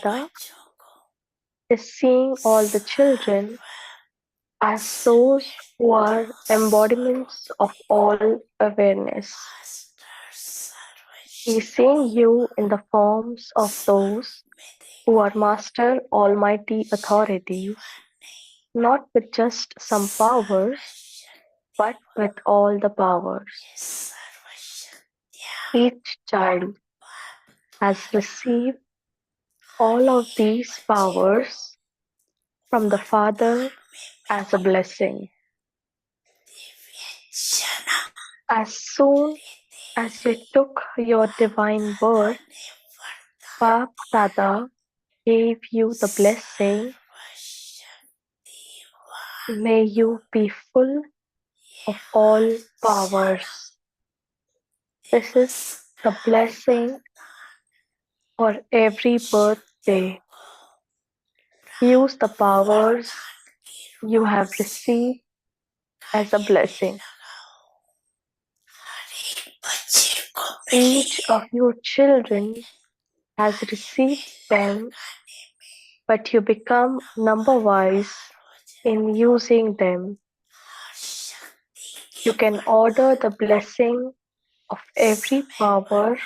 Dada is seeing all the children as those who are embodiments of all awareness. He is seeing you in the forms of those who are Master Almighty authorities, not with just some powers, but with all the powers. Each child has received all of these powers from the Father as a blessing. As soon as you took your divine birth, Bap Dada gave you the blessing. May you be full of all powers. This is the blessing for every birthday. Use the powers you have received as a blessing. Each of your children has received them, but you become number-wise in using them. You can order the blessing of every power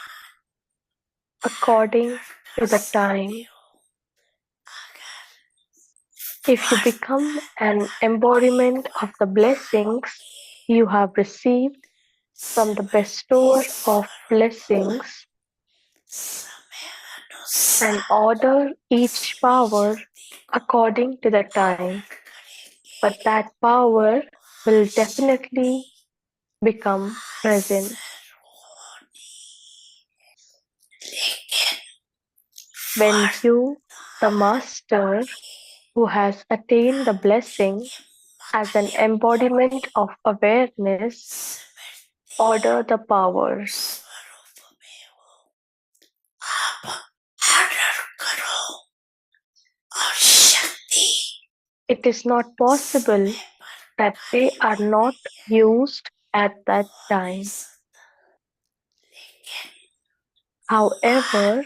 according to the time. If you become an embodiment of the blessings you have received from the bestower of blessings, and order each power according to the time, but that power will definitely become present. When you, the Master, who has attained the blessing as an embodiment of awareness, order the powers. It is not possible that they are not used at that time. However,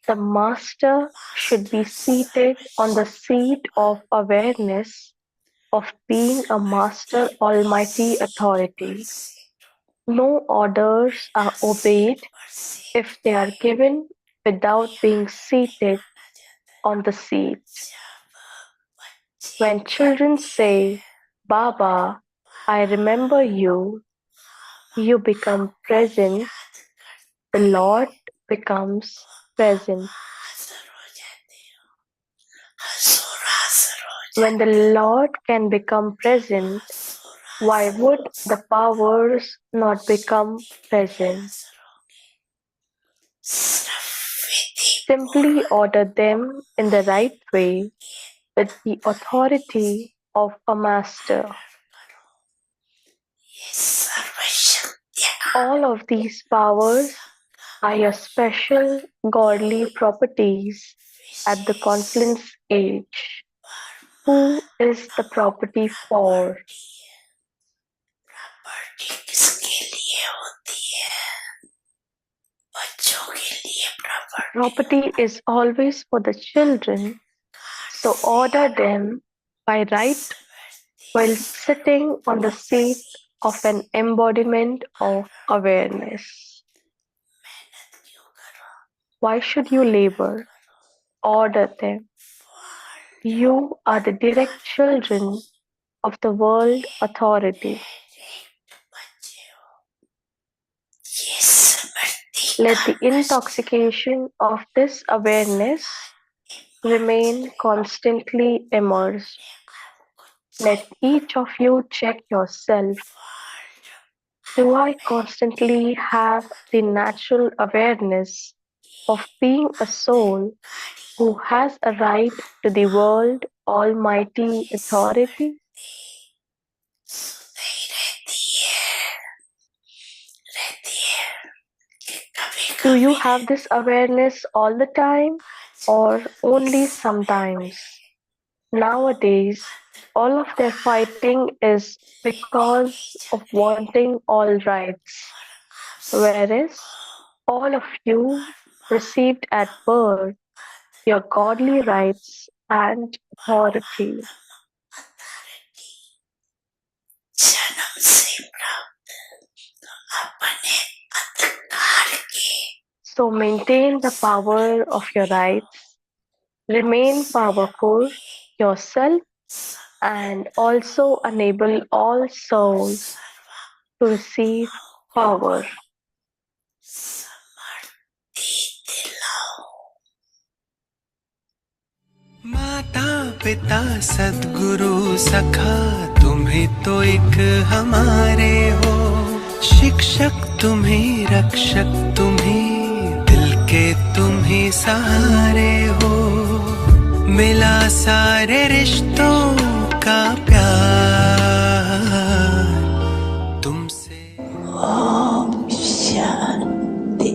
the Master should be seated on the seat of awareness of being a Master Almighty authority. No orders are obeyed if they are given without being seated on the seat. When children say, Baba, I remember you, you become present, the Lord becomes present. When the Lord can become present, why would the powers not become present? Simply order them in the right way with the authority of a master. All of these powers are your special godly properties at the confluence age. Who is the property for? Property is always for the children, so order them by right while sitting on the seat of an embodiment of awareness. Why should you labor? Order them. You are the direct children of the world authority. Let the intoxication of this awareness remain constantly immersed. Let each of you check yourself. Do I constantly have the natural awareness of being a soul who has a right to the world almighty authority? Do you have this awareness all the time or only sometimes? Nowadays, all of their fighting is because of wanting all rights, whereas all of you received at birth your godly rights and authority. So maintain the power of your rights, remain powerful yourself, and also enable all souls to receive power. माता पिता सद्गुरु सखा तुम्हें तो एक हमारे हो, शिक्षक तुम्हें रक्षक तुम्हें दिल के तुम्हें सहारे हो, मिला सारे रिश्तों का प्यार तुमसे। ओम शांति।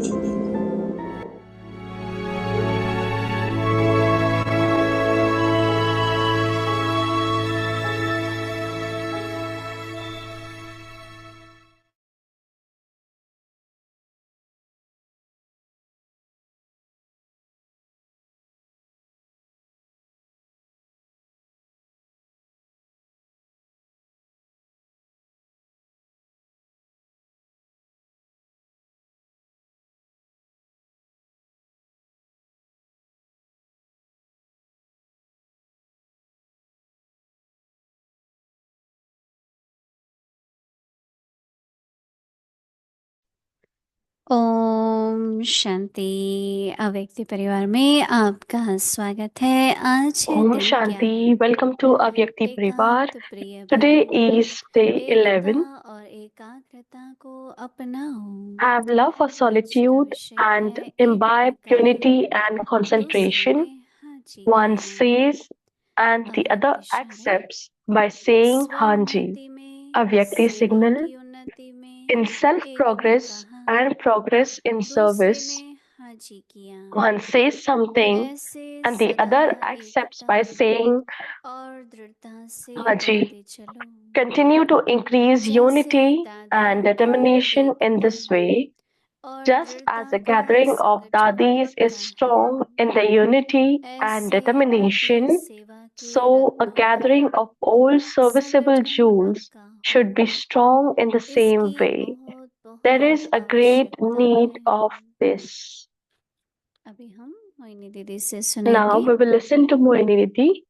ओम शांति। अव्यक्ति परिवार में आपका स्वागत है। आज Om दिन क्या है? Shanti. Welcome to Avyakti Parivar. एकांत प्रिय Today बनो, is day एकता 11. और एकाग्रता को अपनाओ। Have love for आज का solitude विषय and है एक imbibe एकांत unity and दूसरे concentration. में हाजी One किया। says and the other अव्यक्त इशारे accepts by saying स्व Hanji. उन्नति में, Avyakti सेवा signal की उन्नति में in self एक ने progress कहा, and progress in दूसरे service. ने हाजी किया। One says something ऐसे and the सदा other accepts Ekta by saying और दृढ़ता से Haji. बढ़ते चलो। Continue to increase जैसे unity and दादियों की determination in Ekta this way, और just as दृढ़ता a का gathering of संगठन dadis is होता है, strong in the unity and ऐसे आपकी determination, सेवा के so a रत्नों का gathering of all serviceable संगठन jewels पक्का should be हो। strong in the same इसकी way. बहुत There बहुत is a great आवश्यकता need है। of this. अभी हम मोहिनी दीदी से Now सुनेंगे। we will listen to Mohini Didi.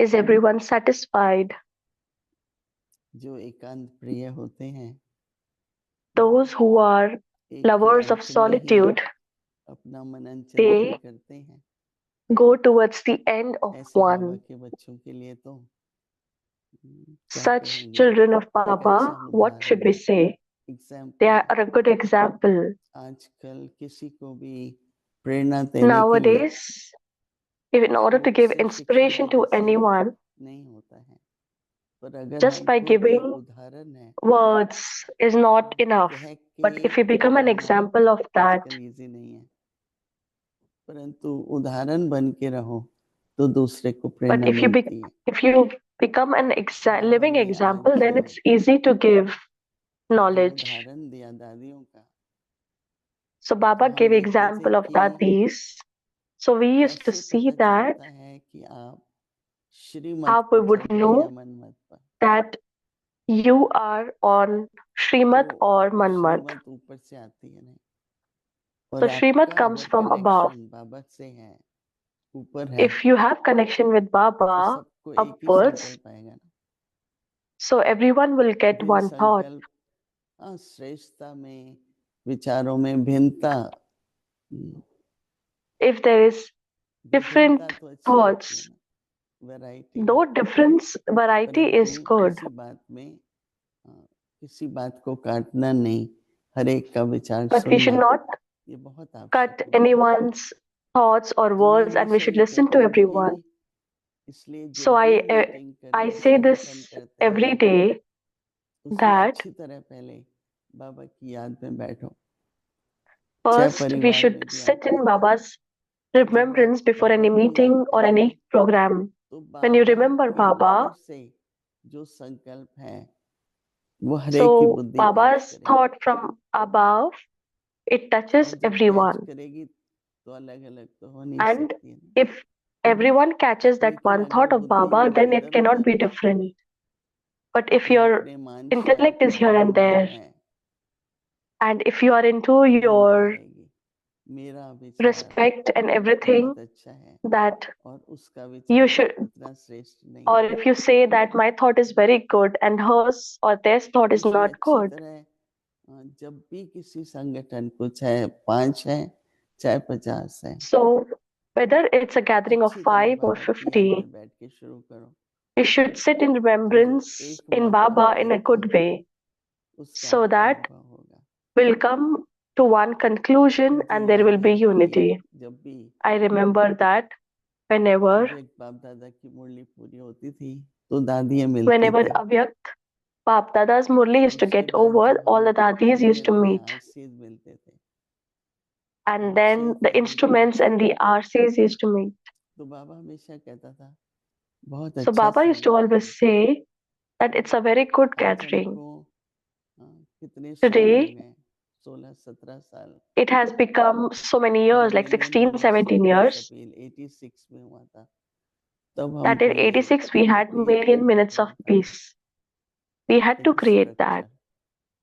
Is everyone satisfied? जो एकांत प्रिय होते हैं, Those who are एक ही lovers of अंश में ही solitude, अपना मनन चिंतन they करते हैं। go towards the end of ऐसे बाबा one. के बच्चों के लिए तो क्या Such कहेंगे, children of एक अच्छा Baba, what should उदाहरण we है, say? They एग्जाम्पल are है। a good example. आजकल किसी को भी प्रेरणा देने के लिए Nowadays, if in order to मुख give से inspiration to शिक्षागति से anyone, नहीं होता है, पर अगर just हम by खुद एक giving उदाहरण है words is not enough. कह के But if you become an बताना example of that, आजकल इजी नहीं है, परंतु उदाहरण बन के रहो तो दूसरे को but प्रेरणा if you मिलती है। if you become an Baba living ने example, आज then it's easy to give जो knowledge. उदाहरण दिया दादियों का, So तो Baba हम gave देखते थे example of कि dadis. So we used to कैसे see पता that चलता है कि आप श्रीमत how we पर would चलते हैं या know मनमत पर। that you are on Srimad तो or Manmat. श्रीमत ऊपर से आती है नहीं, और So Srimad आपका comes अगर from above. कनेक्शन बाबा से है, ऊपर है, If you have connection with तो Baba सबको एक ही upwards, संकल्प आएगा ना। so everyone will get भिन्न one thought. संकल्प, श्रेष्ठता में, विचारों में भिन्नता, If there is विभिन्नता different तो अच्छी होती है thoughts, ना, variety. though difference variety is परंतु good, किसी बात में किसी बात को काटना नहीं, हर एक का विचार but we should सुनना, not ये बहुत आवश्यक cut है। anyone's thoughts or तो मैं words, and we हमेशा should ये listen कहता to हूँ everyone. कि इसलिए So जब भी मीटिंग I करें, say this संगठन करते every हैं, day उसमें that अच्छी तरह पहले बाबा की याद में बैठो। चाहे first we परिवार should में भी sit आते in हैं, Baba's जब आप remembrance before बाबा any को याद meeting or करेंगे any program. तो When you बाबा remember के ऊपर Baba, से जो संकल्प है वो हर एक की so बुद्धि कैच Baba's करेगा। thought from above it touches और जब कैच everyone. करेगी तो अलग अलग तो हो नहीं And सकती है ना। if everyone catches that लेकिन one अगर thought of बुद्धि Baba, then इधर it उधर हो cannot be जाती है different. But if या your प्रेम मान intellect is here and में there, है, and if you are into चिंता your आएगी, मेरा विचार respect and everything, बहुत अच्छा है that और उसका you विचार should, उतना श्रेष्ठ नहीं or है। if you say that my thought is very good and hers or their thought is इसलिए not अच्छी good, तरह जब भी किसी संगठन को चाहे 5 है चाहे 50 है, so whether it's a gathering of अच्छी तरह 5 or बाबा की याद में 50, बैठ के शुरू करो। you should sit in तो जो remembrance एक in मत और Baba in a एक था good way, उसका so आपको that अनुभव होगा। will come to one conclusion मुझे and there याद will be है कि unity. जब भी I remember that whenever अव्यक्त बाप दादा की मुरली पूरी होती थी तो दादियाँ मिलती थी Avyakt Bap Dada's Murli और used to उसके get बाद over, जब all हम the Dadis used to कहते हैं meet. आरसीज मिलते थे And then the 6 7 8 instruments and the RCs used to meet. तो बाबा हमेशा कहता था बहुत So अच्छा Baba used to संगठन है। always say that it's a very good आज gathering. हमको कितने साल हो Today, गए, 16 17 साल। it has become so many years, जब like million 16, minutes 17 piece years, appeal 86 में हुआ था, तब that in हमको ये 86 we had क्रिएट million करना minutes पड़ा of था peace. We had to एक create that. स्ट्रक्चर,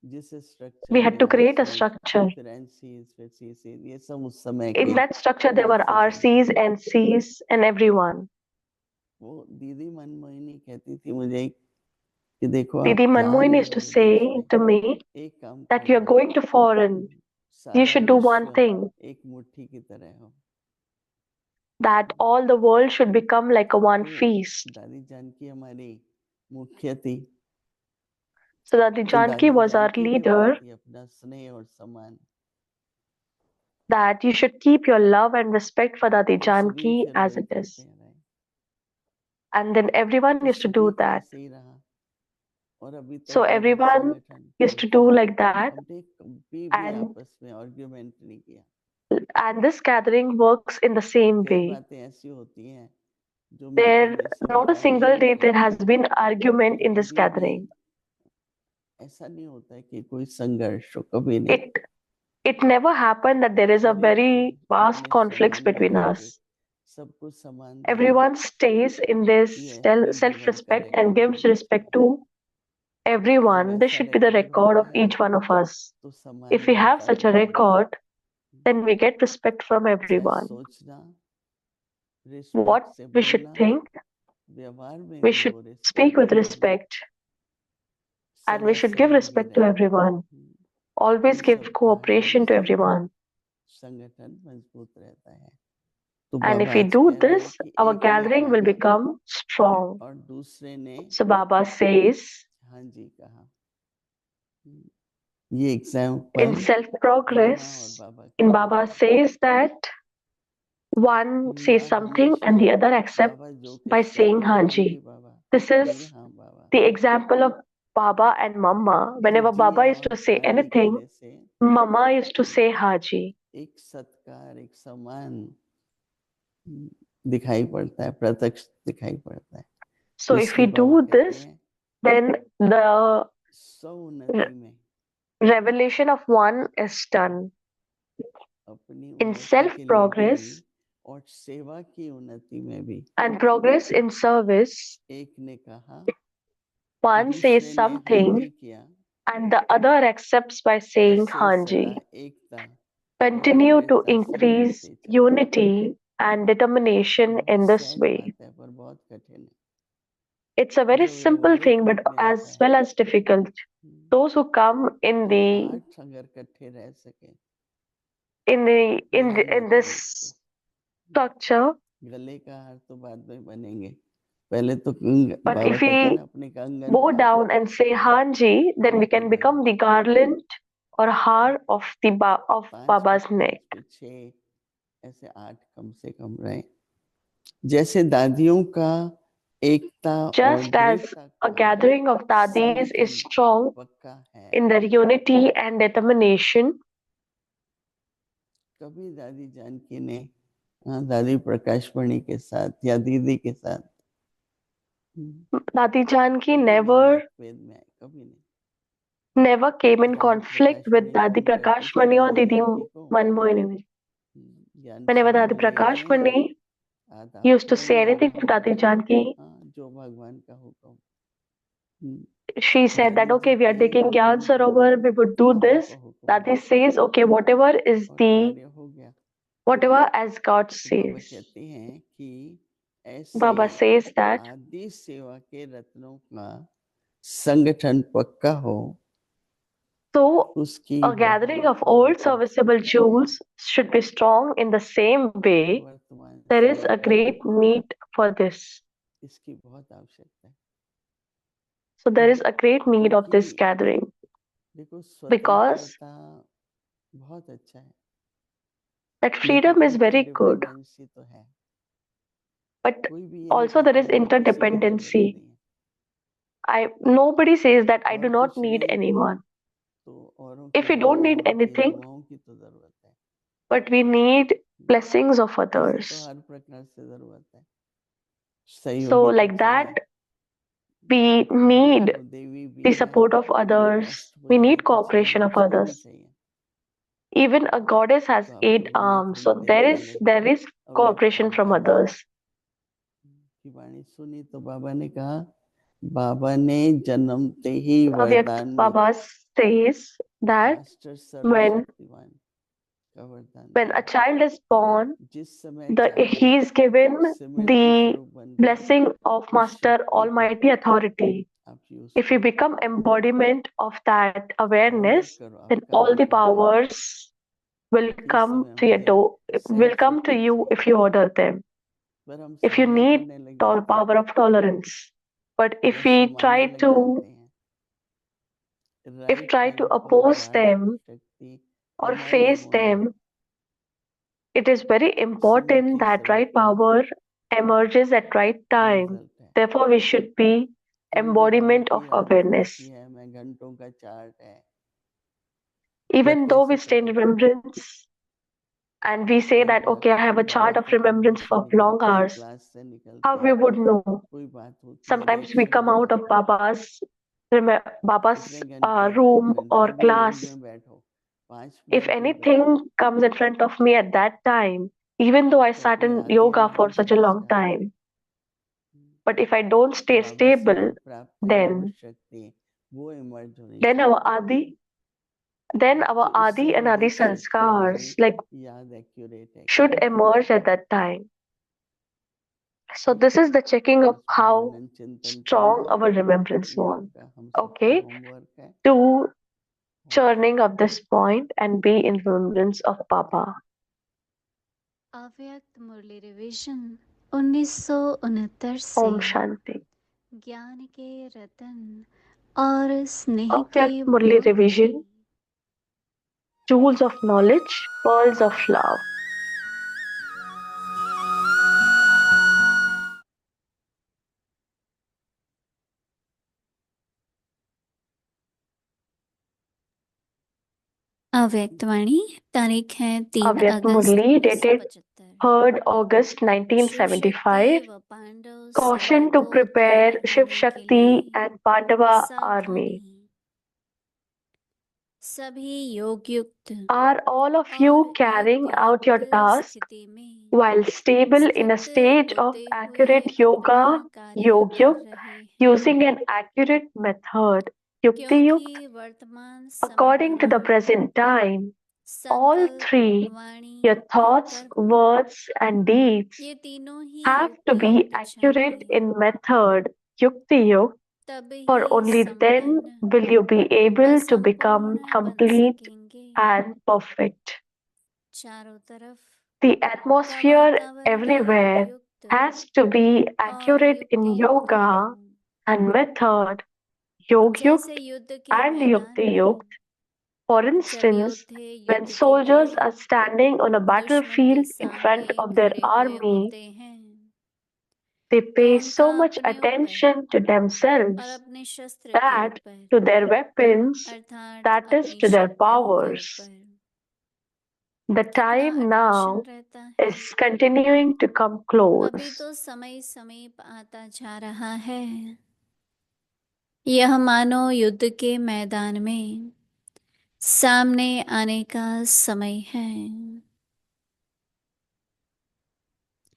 जिस स्ट्रक्चर We had में to create a RCs structure. फिर एनसीज फिर सीसीज ये सब उस समय In के that structure, there were officers थे। RCs and Cs and everyone. वो दीदी मनमोहिनी कहती थी मुझे कि देखो Didi आप जा Manmohan रहे used हो to विदेश say में, to me एक काम that you're करो, going to foreign. You सारा should do one विश्व thing, एक मुट्ठी की तरह हो। that all the world should become like a one तो feast. दादी जानकी हमारी मुख्य थी, So Dadi तो Janki दादी was our जानकी के leader, प्रति अपना स्नेह और सम्मान that you should keep your love and respect for Dadi तो सभी Janki फिर as वही it करते is. रहे, And then everyone तो used to सभी do का that. ऐसे ही रहा और अभी So तक मेरा everyone संगठन used to चलता do है। like that. हमने कभी भी And आपस में आर्ग्यूमेंट नहीं किया। this gathering works in the same कई way. बातें ऐसी होती हैं जो मैं There, कहने से not a इनकार नहीं single भी day there करती, has been argument in this कभी भी gathering. ऐसा नहीं होता है कि कोई संघर्ष हो, कभी नहीं। It it never happened that there is a सब एक very vast अपने conflicts सम्मान between बना के us. सबको सम्मान देना, Everyone stays in this ये ही जीवन का self-respect and रेकॉर्ड gives होता है। respect to जब everyone. This ऐसा should be the record record होता of है each one of us. तो सम्मान If we have बढ़ता such a जाता है। record, then we get respect from चाहे everyone. सोचना, रिस्पेक्ट What से we should बोलना, think, व्यवहार में we भी should वो रिस्पेक्ट speak with दिखाना, respect, and we सदा should give सहयोगी respect to रहना, everyone. Always इन give सब कारणों cooperation to से everyone. संगठन मजबूत रहता है। तो And if बाबा we आज do कह रहे हैं this, कि our एक ने gathering will कहा become strong. और दूसरे ने So Baba says, हाँ जी कहा। ये in एग्जाम्पल self मम्मा और progress, बाबा in की है। Baba says that one says माँ something and हमेशा the other accepts बाबा जो by कुछ कहते saying थे हाँ जी Hanji. बाबा, This फिर is हाँ बाबा। the example of Baba and Mama. तो Whenever जी Baba used और to say हाँ जी anything, कहने से Mama used to say Haji. एक सत्कार, एक सम्मान दिखाई पड़ता है, प्रत्यक्ष दिखाई पड़ता है। So तो if we इसलिए बाबा do कहते this, हैं then the सौ उन्नति में revelation of one is done. अपनी In उन्नति self के लिए भी progress और सेवा की उन्नति में भी and progress in service, एक ने कहा, one says दूसरे ने हाँ something जी किया, and the other accepts by saying ऐसे सदा Hanji. एकता और Continue to दृढ़ता से increase बढ़ते चले। unity and determination बहुत in this सहज way. बात है पर बहुत कठिन है। It's a very जो simple व्यवहारिक thing, but रूप में आता as है well as difficult. Those who come in कि the 8 अगर इकट्ठे रह सके in विनम्रता रूप से, this structure, गले का हार तो बाद में बनेंगे, पहले तो but बाबा if कहते हैं we ना अपने कंगन bow हार down and say Hanji, then we उनके can बने। become the garland or har of the of 5 फिर Baba's 5 neck. फिर 6 ऐसे 8 कम से कम रहे। जैसे दादियों का एकता और Just as दृढ़ता a का gathering of Dadis is संगठन strong पक्का है, in their unity and determination, कभी दादी जानकी ने दादी प्रकाशमणि के साथ या दीदी के साथ Dadi Janki कभी नहीं never मतभेद में आए, कभी नहीं। never came in दादी conflict Prakash with Mani Dadi phone करती Prakash थी, Mani or दादी Didi आप ठीक हो? Manmohini. ज्ञान Whenever Dadi सागर Prakash लीजिए, Mani आज used आपको to नहीं say आ anything रहा to होगा, Dadi Janki, हाँ जो भगवान का हुक्म। she said that, दादी जी okay, we are के taking Gyan हुक्म को Sarovar, we would do Baba this. को हुक्म Dadi दिया says, okay, और कार्य हो गया। whatever as God तो बाबा says. कहते हैं कि Baba ऐसे says that, आदि सेवा के रत्नों का संगठन पक्का हो, so उसकी a gathering बहुत of old बहुत serviceable jewels should be strong in the same way. वर्तमान There is समय a में great need for this. इसकी बहुत आवश्यकता है, So there is a great need of this क्योंकि gathering देखो because स्वतंत्रता बहुत अच्छा है, that लेकिन freedom is very good, interdependency तो है। but कोई भी ये नहीं also there कहता is मुझे किसी की जरूरत interdependency. नहीं है, Nobody says that I do और not कुछ need नहीं anyone. तो औरों If की we don't need वरदानों की anything, दुआओं की तो जरूरत है। but we need blessings of ऐसे तो others. हर प्रकार से जरूरत है, So सहयोगी तो like that, चाहिए। we ये need देखो देवी भी the है, support of others. We Ashtabhuja need तो cooperation चाहिए, of उसको भी others. चाहिए। Even a goddess has तो 8 आपको हमने arms, थोड़ी so देर there is पहले there is अव्यक्त cooperation from ओंकार others. की वाणी सुनी तो बाबा ने कहा, बाबा ने जन्मते ही Avyakt वरदान में Baba says that master when सर्वशक्तिवान का वरदान when दिया। a child is born, जिस समय चाहे he is given सिमृति the स्वरूप बनकर blessing of उस Master शक्ति को Almighty Authority. आप यूज If we करो, become embodiment of that order awareness, करो, आप then all कार्य the करो। powers will तो इस come समय to your हमारे door, will सहन come to शक्ति you चाहिए, if you order them. पर हम If you सामना need करने लग जाते हैं power of tolerance, but या if we समाने लग जाते हैं, राइट try to टाइम पे oppose राइट them शक्ति or इमर्ज face होना them, it is very important सिमृति that स्वरूप right का power emerges at right time. Result है। Therefore, we should be तो मुझे बाबा embodiment की of याद भी awareness. आती है, मैं घंटों का चार्ट है, मैं Even though कैसे we stay in पता करूं remembrance and we say कई that, bar okay, I have a Baba chart of की remembrance क्लास से of long निकलते हैं, hours, क्लास से how निकलते we हैं, would know? कोई बात होती है, Sometimes we reaction come out होता of Baba's है, इतने घंटे room घंटे or भी रूम class. में बैठो, 5 If मिनट भी बैठो, anything comes in front of me at that time, even though I तो sat अपने in आदि yoga for मूल such a long संस्कार, time, but if I don't stay बाबा से जो stable, प्राप्त है वो then शक्ति, वो इमर्ज होनी then चाहिए। our Adi, then तो our उससे Adi and Adi हमें शक्ति, sanskars हमारी like याद एक्यूरेट है should क्या, emerge at that time. So this is the checking of आज how परमानंद चिंतन strong करेंगे, our remembrance ये was. आपका हम सबका Okay, होमवर्क है। to Om churning shanti. of this point and be in remembrance of Baba. अव्यक्त मुरली रिविजन 1969 से Om Shanti. ज्ञान के रतन और स्नेह की Avyakt Murli Revision, jewels of knowledge, pearls of love. अव्यक्तवाणी तारीख है 3 Avyakt अगस्त Murli, dated 1975। 3rd August Shiv Shakti 1975. व पांडव सेना Caution to को prepare तैयार Shiv होने के Shakti लिए and Pandava army. सावधानी। सभी योग युक्त Are all of और you carrying out your एकयुक्त task स्थिति में while stable in a स्थित stage of होते हुए accurate अपना yoga, कार्य कर yogyuk, रहे using हैं, an accurate method, yukti yuk, क्योंकि वर्तमान according to the समाधान present time? All संकल्प, three, वाणी your और thoughts, कर्म, words, and deeds, ये तीनों ही have to be उपयुक्त accurate चाहिए, in method, yukti yuk, तब for ही only then संपन्न will you be व able to become संपूर्ण बन complete सकेंगे। and perfect. चारों तरफ The का atmosphere वातावरण योग everywhere युक्त has to be और accurate in युक्ति युक्त yoga हो, and method, yog जैसे yukt युद्ध के and मैदान yukti में yukt. For जब instance, योद्धे when युद्ध के soldiers लिए are standing on a दुश्मन के battlefield in front सामने of their खड़े हुए army, होते हैं, they तो pay उनका so much अपने ऊपर attention to और themselves, अपने शस्त्र के that ऊपर to their weapons, अर्थात that is अपनी to their शक्तियों के powers. ऊपर The कितना time अटेंशन now रहता है। is continuing to come अभी close. तो समय समीप आता जा रहा है, यह मानो युद्ध के मैदान में सामने आने का समय है।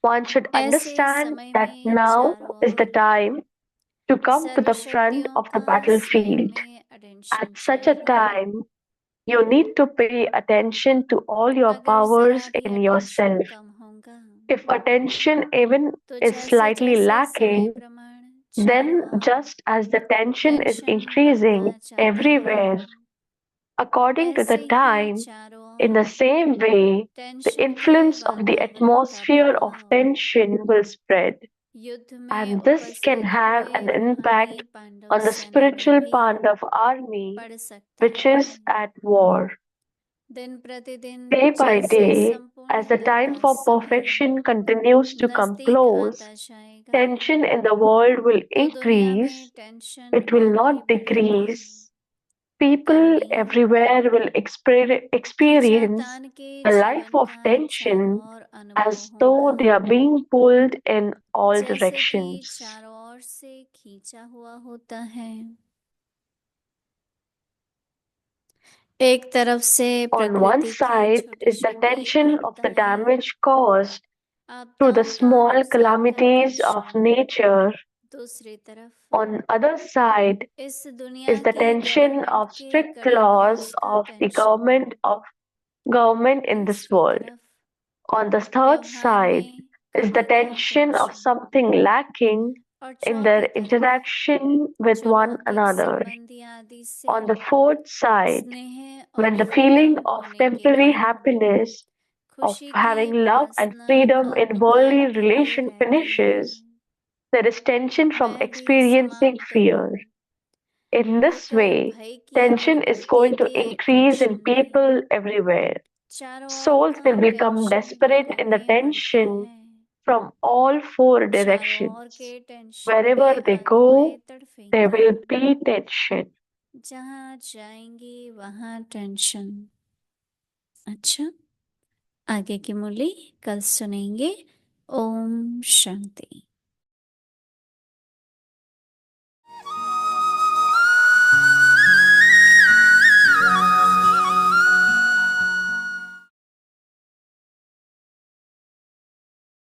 One should ऐसे understand समय that में now चारों is the ore time to come to the front सर्वशक्तियों of the का स्वयं battlefield. में At अटेंशन such a चाहिए। time, you need to pay attention to all your अगर जरा powers भी in अटेंशन yourself. कम होगा If attention even तो is जैसे slightly जैसे समय lacking, प्रमाण चारों then ओर just as the tension is tension increasing बढ़ता जाता है, everywhere, according to the ऐसे ही time, चारों in the ओर same way, the टेंशन के influence of the वातावरण का atmosphere of प्रभाव tension will spread. युद्ध में And this can उपस्थित have हुए an रूहानी impact पांडव on the सेना में spiritual भी part of army पड़ सकता which है। is at war. दिन प्रतिदिन Day by जैसे day, as the संपूर्णता time का for समय perfection continues to come नजदीक close, आता जाएगा tension in the world will तो दुनिया में increase, टेंशन it will और भी not बढ़ेगी। decrease. People कर्मी everywhere will experience खींचातान के a life जीवन of का चारों tension ओर अनुभव as though होगा, they are being pulled in all जैसे कि directions. चारों ओर से खींचा हुआ होता है। एक तरफ से On one प्रकृति की side छोटी is the छोटी tension of the आपदाएं, damage caused through the आपदाओं का small नुकसान का calamities of टेंशन। nature. दूसरी तरफ On other side इस दुनिया is the की tension गवर्नमेंट of के strict कड़े laws रूल्स का of the tension. government in this तीसरी world. तरफ On the third व्यवहार side में is the कमी का tension of tension. something lacking और in चौथी their तरफ interaction with जो one लौकिक another. संबंधी आदि से On the fourth side, स्नेह और when the feeling freedom of होने के temporary कारण happiness of खुशी having की love and वासना freedom in खौफदार worldly बनी relation रहती है। finishes, there is tension from मैं भी experiencing समाप्त fear. हूँ In this होकर way, भय की tension is उत्पत्ति going to के increase in टेंशन में। people everywhere. चारों ओर Souls will का become टेंशन desperate लोगों in the में बढ़ता tension है। from all four चारों ओर directions. के टेंशन Wherever में they आत्माएं go, there तड़फेंगी। will be tension. जहाँ जाएंगी वहाँ टेंशन। अच्छा, आगे की मूली कल सुनेंगे। ओम शांति।